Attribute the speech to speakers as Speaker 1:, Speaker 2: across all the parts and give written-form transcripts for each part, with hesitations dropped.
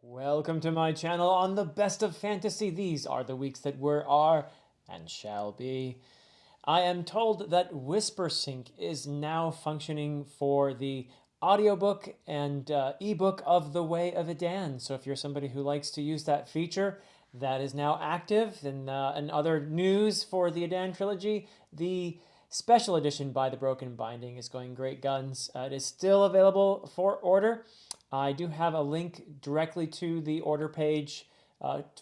Speaker 1: Welcome to my channel on the best of fantasy. These are the weeks that were, are, and shall be. I am told that WhisperSync is now functioning for the audiobook and ebook of The Way of Edan. So if you're somebody who likes to use that feature, that is now active. And other news for the Edan trilogy, the special edition by The Broken Binding is going great guns. It is still available for order. I do have a link directly to the order page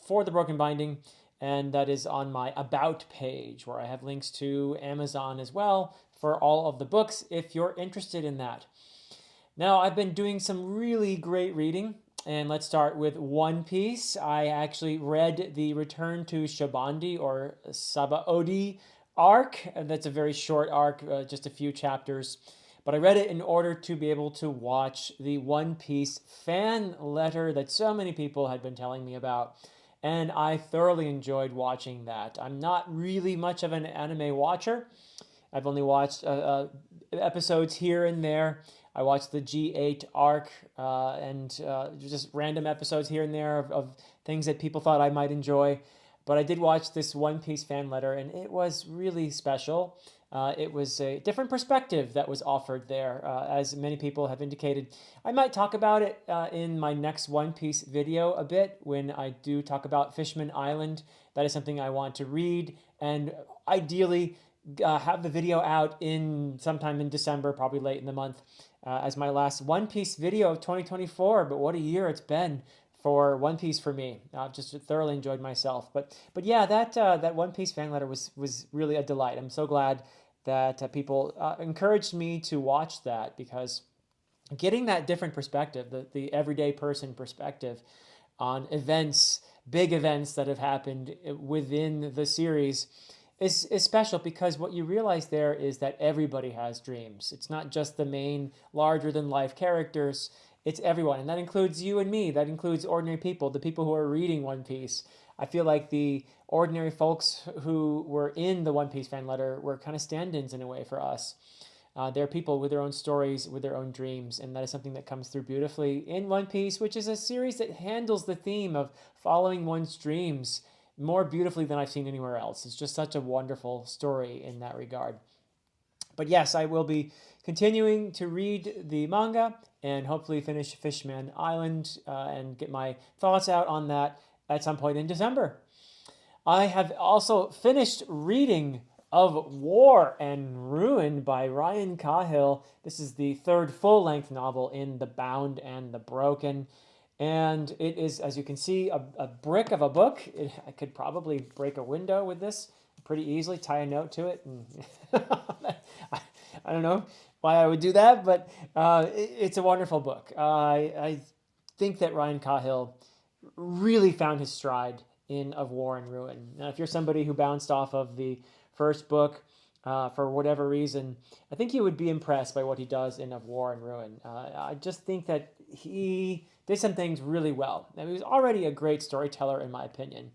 Speaker 1: for The Broken Binding, and that is on my About page, where I have links to Amazon as well for all of the books if you're interested in that. Now, I've been doing some really great reading, and let's start with One Piece. I actually read the Return to Shabandi or Sabaody arc. That's a very short arc, just a few chapters. But I read it in order to be able to watch the One Piece fan letter that so many people had been telling me about. And I thoroughly enjoyed watching that. I'm not really much of an anime watcher. I've only watched episodes here and there. I watched the G8 arc and just random episodes here and there of things that people thought I might enjoy. But I did watch this One Piece fan letter, and it was really special. It was a different perspective that was offered there, as many people have indicated. I might talk about it in my next One Piece video a bit when I do talk about Fishman Island. That is something I want to read and ideally have the video out in sometime in December, probably late in the month, as my last One Piece video of 2024. But what a year it's been for One Piece for me. I've just thoroughly enjoyed myself. But yeah, that One Piece fan letter was really a delight. I'm so glad that people encouraged me to watch that, because getting that different perspective, the everyday person perspective on events, big events that have happened within the series is special, because what you realize there is that everybody has dreams. It's not just the main larger than life characters, it's everyone. And that includes you and me. That includes ordinary people, the people who are reading One Piece. I feel like the ordinary folks who were in the One Piece fan letter were kind of stand-ins in a way for us. They're people with their own stories, with their own dreams, and that is something that comes through beautifully in One Piece, which is a series that handles the theme of following one's dreams more beautifully than I've seen anywhere else. It's just such a wonderful story in that regard. But yes, I will be continuing to read the manga and hopefully finish Fishman Island and get my thoughts out on that at some point in December. I have also finished reading Of War and Ruin by Ryan Cahill. This is the third full-length novel in The Bound and the Broken. And it is, as you can see, a brick of a book. I could probably break a window with this pretty easily, tie a note to it. And I don't know why I would do that, but it's a wonderful book. I think that Ryan Cahill really found his stride in Of War and Ruin. Now, if you're somebody who bounced off of the first book for whatever reason, I think you would be impressed by what he does in Of War and Ruin. I just think that he did some things really well. Now, he was already a great storyteller, in my opinion.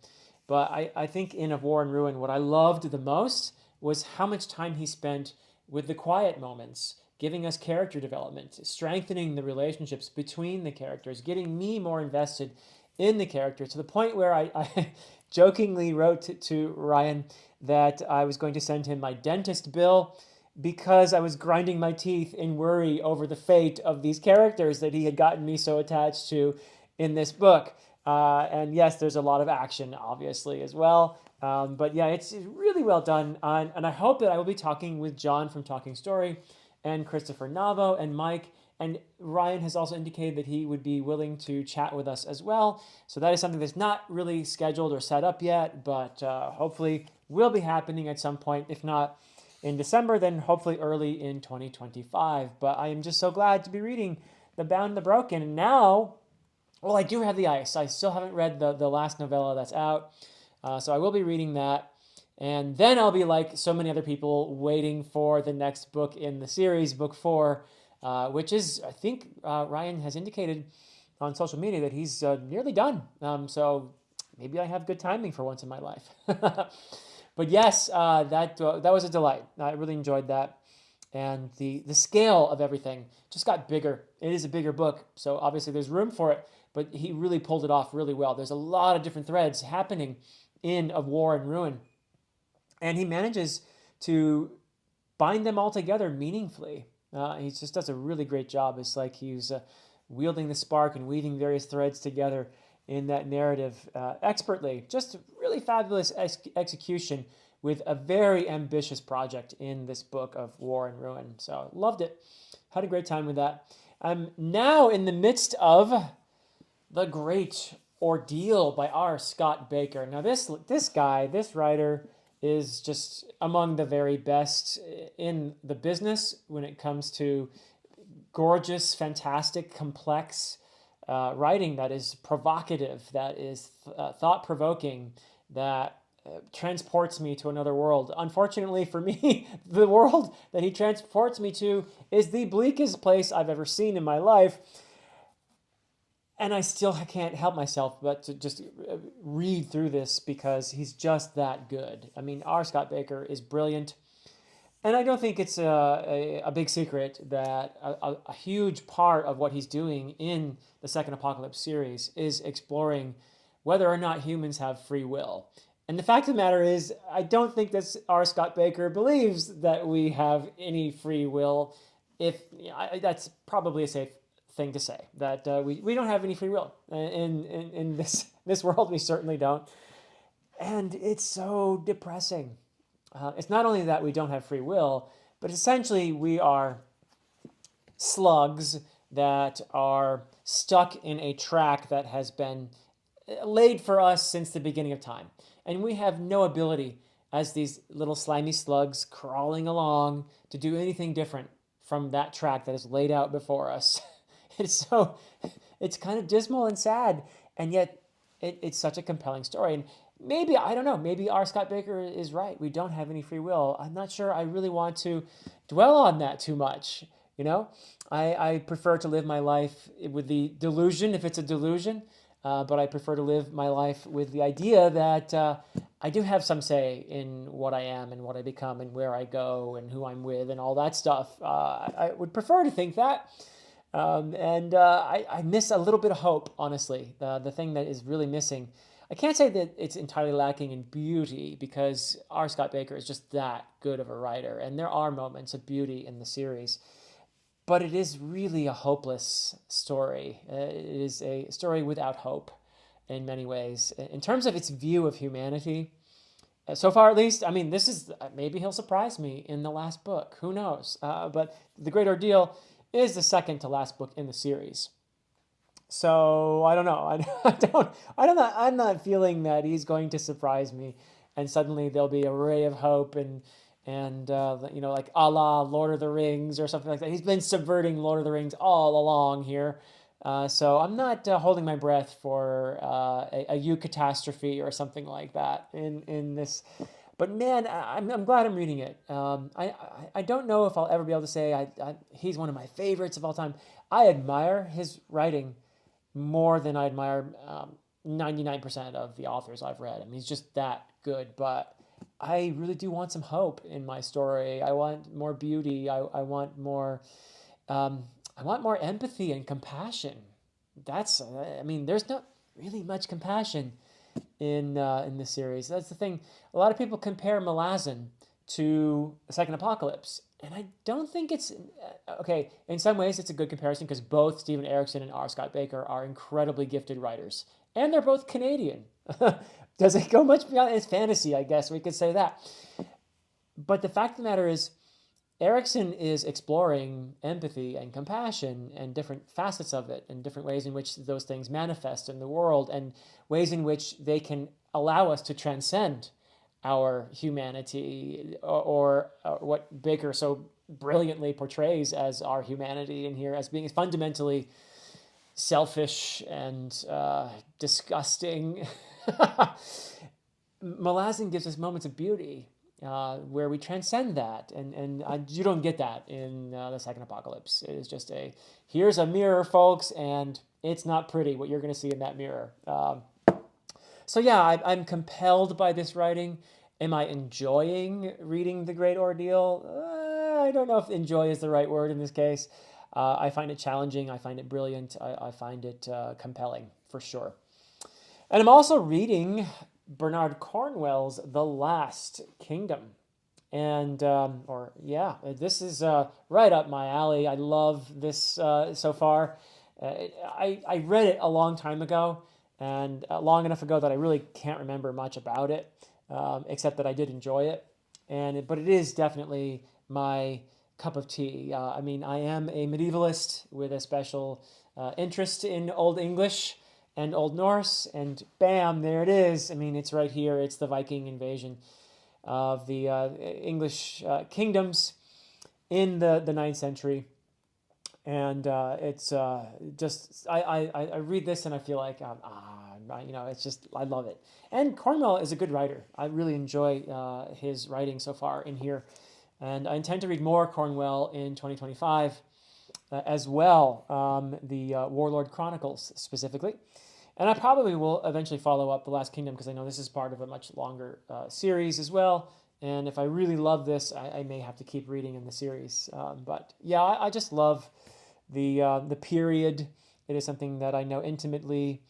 Speaker 1: But I think in Of War and Ruin, what I loved the most was how much time he spent with the quiet moments, giving us character development, strengthening the relationships between the characters, getting me more invested in the characters, to the point where I jokingly wrote to Ryan that I was going to send him my dentist bill, because I was grinding my teeth in worry over the fate of these characters that he had gotten me so attached to in this book. And yes, there's a lot of action, obviously, as well. But yeah, it's really well done. And I hope that I will be talking with John from Talking Story and Christopher Navo and Mike. And Ryan has also indicated that he would be willing to chat with us as well. So that is something that's not really scheduled or set up yet, but hopefully will be happening at some point. If not in December, then hopefully early in 2025. But I am just so glad to be reading The Bound and the Broken. And now, well, I do have the ice. I still haven't read the last novella that's out. So I will be reading that. And then I'll be like so many other people, waiting for the next book in the series, book 4, which is, I think Ryan has indicated on social media that he's nearly done. So maybe I have good timing for once in my life. But yes, that was a delight. I really enjoyed that. And the scale of everything just got bigger. It is a bigger book, so obviously there's room for it. but he really pulled it off really well. There's a lot of different threads happening in Of War and Ruin, and he manages to bind them all together meaningfully. He just does a really great job. It's like he's wielding the spark and weaving various threads together in that narrative expertly. Just really fabulous execution with a very ambitious project in this book of War and Ruin. So loved it. Had a great time with that. I'm now in the midst of The Great Ordeal by R. Scott Baker. Now this writer is just among the very best in the business when it comes to gorgeous, fantastic, complex writing that is provocative, that is thought-provoking, that transports me to another world. Unfortunately for me, the world that he transports me to is the bleakest place I've ever seen in my life. And I still can't help myself but to just read through this because he's just that good. I mean, R. Scott Baker is brilliant. And I don't think it's a big secret that a huge part of what he's doing in the Second Apocalypse series is exploring whether or not humans have free will. And the fact of the matter is, I don't think that R. Scott Baker believes that we have any free will. That's probably a safe thing to say, that we don't have any free will. In this world, we certainly don't. And it's so depressing. It's not only that we don't have free will, but essentially we are slugs that are stuck in a track that has been laid for us since the beginning of time. And we have no ability as these little slimy slugs crawling along to do anything different from that track that is laid out before us. It's kind of dismal and sad, and yet it's such a compelling story. And maybe, I don't know, maybe R. Scott Baker is right. We don't have any free will. I'm not sure I really want to dwell on that too much. I prefer to live my life with the delusion, if it's a delusion, but I prefer to live my life with the idea that I do have some say in what I am and what I become and where I go and who I'm with and all that stuff. I would prefer to think that. I miss a little bit of hope, honestly. The thing that is really missing, I can't say that it's entirely lacking in beauty because R. Scott Baker is just that good of a writer, and there are moments of beauty in the series. But it is really a hopeless story. It is a story without hope in many ways. In terms of its view of humanity, so far at least, I mean, this is, maybe he'll surprise me in the last book. Who knows? But The Great Ordeal is the second to last book in the series. So I don't know. I'm not feeling that he's going to surprise me, and suddenly there'll be a ray of hope and like a la Lord of the Rings or something like that. He's been subverting Lord of the Rings all along here. So I'm not holding my breath for a eucatastrophe or something like that in this. But man, I'm glad I'm reading it. I don't know if I'll ever be able to say he's one of my favorites of all time. I admire his writing more than I admire 99% of the authors I've read. I mean, he's just that good. But I really do want some hope in my story. I want more beauty. I want more. I want more empathy and compassion. There's not really much compassion in this series. That's the thing. A lot of people compare Malazan to the Second Apocalypse, and I don't think it's okay. In some ways, it's a good comparison because both Stephen Erickson and R. Scott Baker are incredibly gifted writers, and they're both Canadian. Does it go much beyond? It's fantasy, I guess we could say that. But the fact of the matter is, Erickson is exploring empathy and compassion and different facets of it and different ways in which those things manifest in the world and ways in which they can allow us to transcend our humanity or what Baker so brilliantly portrays as our humanity in here as being fundamentally selfish and disgusting. Malazan gives us moments of beauty where we transcend that, and you don't get that in the Second Apocalypse. It is just here's a mirror, folks, and it's not pretty what you're going to see in that mirror. So yeah, I'm compelled by this writing. Am I enjoying reading The Great Ordeal? I don't know if enjoy is the right word in this case. I find it challenging. I find it brilliant. I find it compelling, for sure. And I'm also reading Bernard Cornwell's The Last Kingdom. And, this is right up my alley. I love this so far. I read it a long time ago, and long enough ago that I really can't remember much about it, except that I did enjoy it. But it is definitely my cup of tea. I mean, I am a medievalist with a special interest in Old English and Old Norse, and bam, there it is. I mean, it's right here. It's the Viking invasion of the English kingdoms in the ninth century. And it's just, I read this and I feel like, it's just, I love it. And Cornwell is a good writer. I really enjoy his writing so far in here. And I intend to read more Cornwell in 2025 as well, the Warlord Chronicles specifically. And I probably will eventually follow up The Last Kingdom because I know this is part of a much longer series as well. And if I really love this, I may have to keep reading in the series. But yeah, I just love the period. It is something that I know intimately,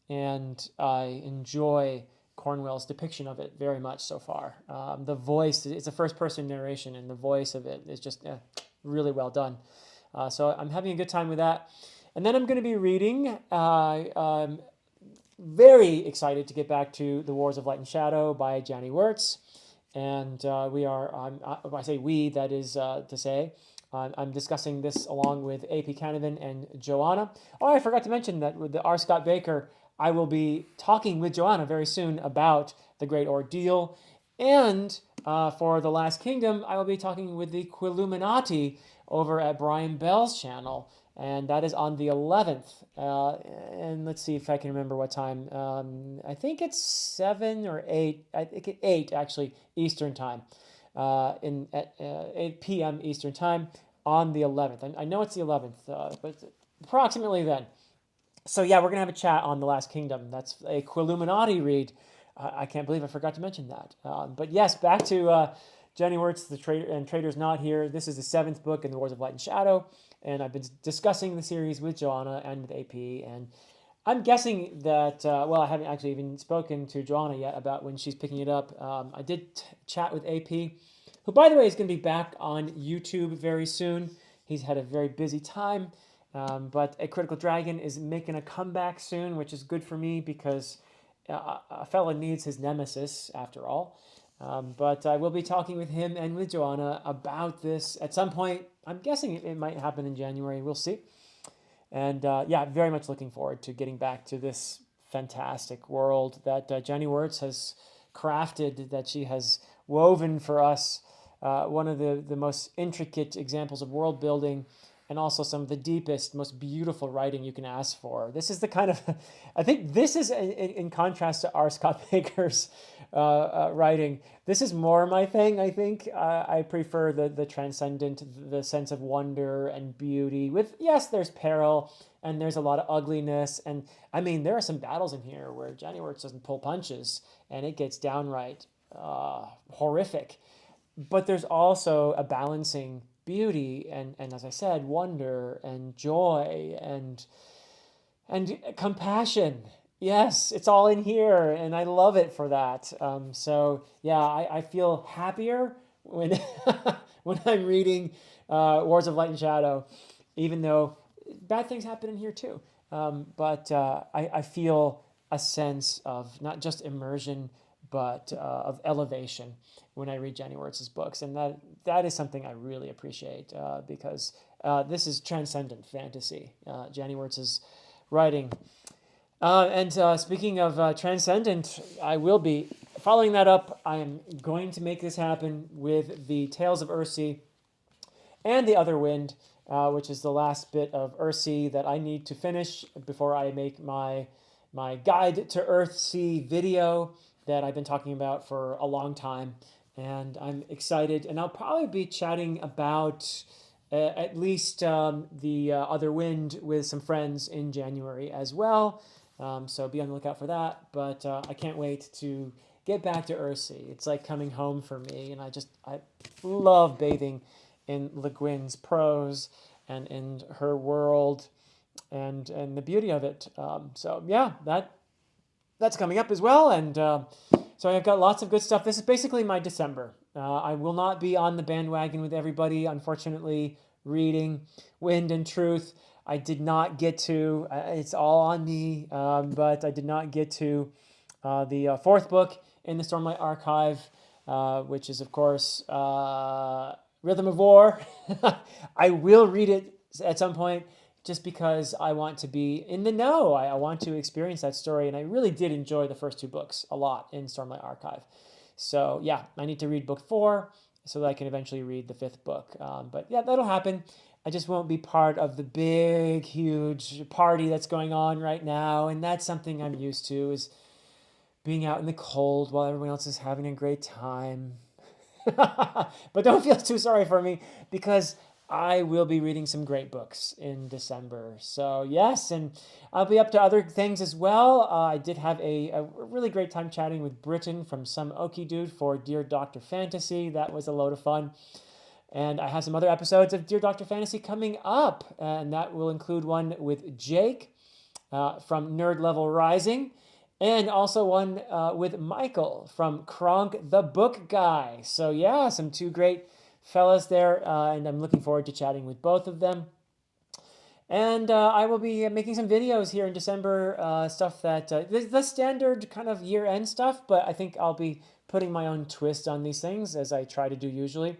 Speaker 1: and I enjoy Cornwell's depiction of it very much so far. The voice, it's a first-person narration, and the voice of it is just really well done. So I'm having a good time with that. And then I'm going to be reading, very excited to get back to The Wars of Light and Shadow by Janny Wirtz. And I say we, that is to say, I'm discussing this along with AP Canavan and Joanna. Oh, I forgot to mention that with the R. Scott Baker, I will be talking with Joanna very soon about The Great Ordeal. And for The Last Kingdom, I will be talking with the Quilluminati over at Brian Bell's channel. And that is on the 11th. And let's see if I can remember what time. I think it's 7 or 8. I think it's 8, actually, Eastern time. At 8 p.m. Eastern time on the 11th. I know it's the 11th, but approximately then. So yeah, we're going to have a chat on The Last Kingdom. That's a Quilluminati read. I can't believe I forgot to mention that. But yes, back to Jenny Wirtz, The Traitor and Traitor's Not Here. This is the 7th book in The Wars of Light and Shadow. And I've been discussing the series with Joanna and with AP. And I'm guessing that, I haven't actually even spoken to Joanna yet about when she's picking it up. I did chat with AP, who, by the way, is going to be back on YouTube very soon. He's had a very busy time. But A Critical Dragon is making a comeback soon, which is good for me because a fella needs his nemesis, after all. But I will be talking with him and with Joanna about this at some point. I'm guessing it might happen in January. We'll see. And very much looking forward to getting back to this fantastic world that Jenny Wirtz has crafted, that she has woven for us. One of the most intricate examples of world building, and also some of the deepest, most beautiful writing you can ask for. This is the kind of, I think this is, in contrast to R. Scott Baker's writing, this is more my thing, I think. I prefer the transcendent, the sense of wonder and beauty with, yes, there's peril, and there's a lot of ugliness. And I mean, there are some battles in here where Johnny Wirtz doesn't pull punches, and it gets downright horrific. But there's also a balancing beauty and as I said, wonder and joy and compassion. Yes, it's all in here, and I love it for that. I feel happier when when I'm reading Wars of Light and Shadow, even though bad things happen in here too. I feel a sense of not just immersion, but of elevation when I read Jenny Wirtz's books. And that is something I really appreciate because this is transcendent fantasy, Jenny Wirtz's writing. Speaking of transcendent, I will be following that up. I am going to make this happen with the Tales of Earthsea and the Other Wind, which is the last bit of Earthsea that I need to finish before I make my Guide to Earthsea video that I've been talking about for a long time. And I'm excited. And I'll probably be chatting about at least the Other Wind with some friends in January as well. So be on the lookout for that. But I can't wait to get back to Earthsea. It's like coming home for me. And I love bathing in Le Guin's prose and in her world and the beauty of it. So yeah, that's coming up as well. And so I've got lots of good stuff. This is basically my December. I will not be on the bandwagon with everybody, unfortunately, reading Wind and Truth. I did not get to, it's all on me, but I did not get to the fourth book in the Stormlight Archive, which is, of course, Rhythm of War. I will read it at some point just because I want to be in the know. I want to experience that story. And I really did enjoy the first two books a lot in Stormlight Archive. So yeah, I need to read book 4 so that I can eventually read the 5th book. But yeah, that'll happen. I just won't be part of the big, huge party that's going on right now. And that's something I'm used to, is being out in the cold while everyone else is having a great time. But don't feel too sorry for me, because I will be reading some great books in December. So yes, and I'll be up to other things as well. I did have a really great time chatting with Britton from Some Okie Dude for Dear Dr. Fantasy. That was a load of fun. And I have some other episodes of Dear Dr. Fantasy coming up, and that will include one with Jake from Nerd Level Rising, and also one with Michael from Kronk the Book Guy. So yeah, some two great fellas there, and I'm looking forward to chatting with both of them. And I will be making some videos here in December, stuff that, the standard kind of year-end stuff, but I think I'll be putting my own twist on these things, as I try to do usually.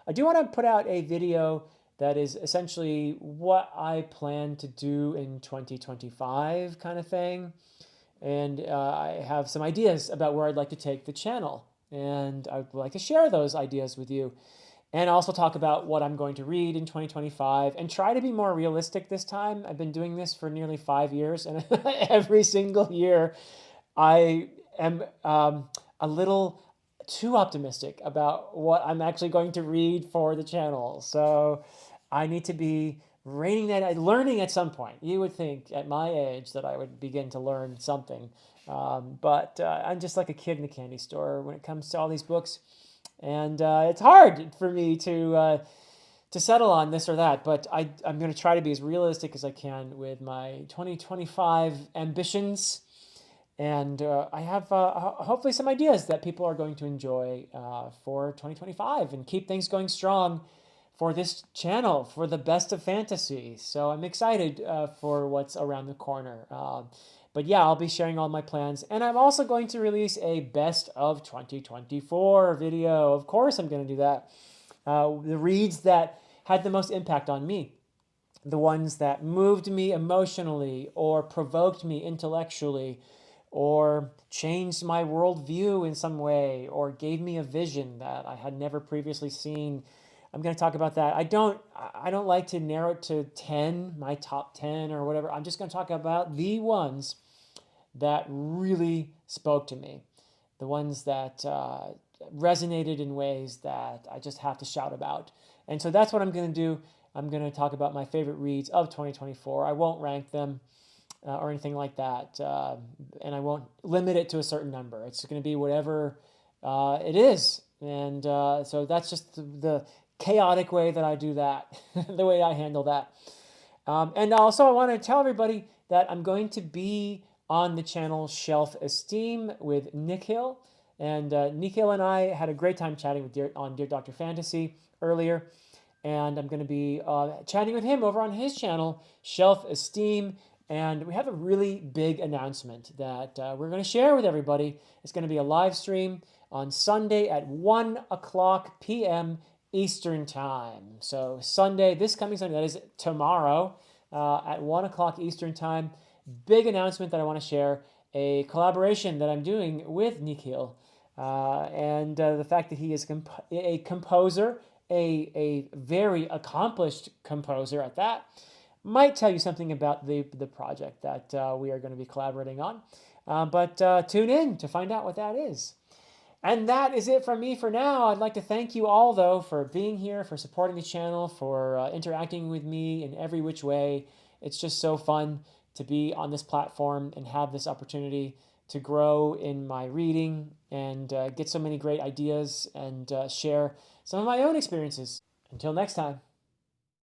Speaker 1: I do want to put out a video that is essentially what I plan to do in 2025 kind of thing. And I have some ideas about where I'd like to take the channel. And I would like to share those ideas with you. And also talk about what I'm going to read in 2025 and try to be more realistic this time. I've been doing this for nearly 5 years, and every single year I am a little too optimistic about what I'm actually going to read for the channel. So I need to be reining that, learning at some point. You would think at my age that I would begin to learn something. But I'm just like a kid in a candy store when it comes to all these books. And it's hard for me to settle on this or that. But I'm going to try to be as realistic as I can with my 2025 ambitions. And I have hopefully some ideas that people are going to enjoy for 2025 and keep things going strong for this channel, for the best of fantasy. So I'm excited for what's around the corner. But yeah, I'll be sharing all my plans. And I'm also going to release a best of 2024 video. Of course I'm going to do that. The reads that had the most impact on me. The ones that moved me emotionally or provoked me intellectually or changed my worldview in some way or gave me a vision that I had never previously seen. I'm going to talk about that. I don't like to narrow it to 10, my top 10 or whatever. I'm just going to talk about the ones that really spoke to me, the ones that resonated in ways that I just have to shout about. And so that's what I'm going to do. I'm going to talk about my favorite reads of 2024. I won't rank them or anything like that. And I won't limit it to a certain number. It's going to be whatever it is. And so that's just the chaotic way that I do that, the way I handle that. And also I want to tell everybody that I'm going to be on the channel Shelf Esteem with Nick Hill. And Nick Hill and I had a great time chatting with on Dear Dr. Fantasy earlier. And I'm going to be chatting with him over on his channel, Shelf Esteem. And we have a really big announcement that we're going to share with everybody. It's going to be a live stream on Sunday at 1 o'clock p.m. Eastern Time. So Sunday, this coming Sunday, that is tomorrow at 1 o'clock Eastern Time. Big announcement that I want to share, a collaboration that I'm doing with Nikhil. And the fact that he is a composer, a very accomplished composer at that, might tell you something about the project that we are going to be collaborating on. But tune in to find out what that is. And that is it from me for now. I'd like to thank you all, though, for being here, for supporting the channel, for interacting with me in every which way. It's just so fun to be on this platform and have this opportunity to grow in my reading and get so many great ideas and share some of my own experiences. Until next time.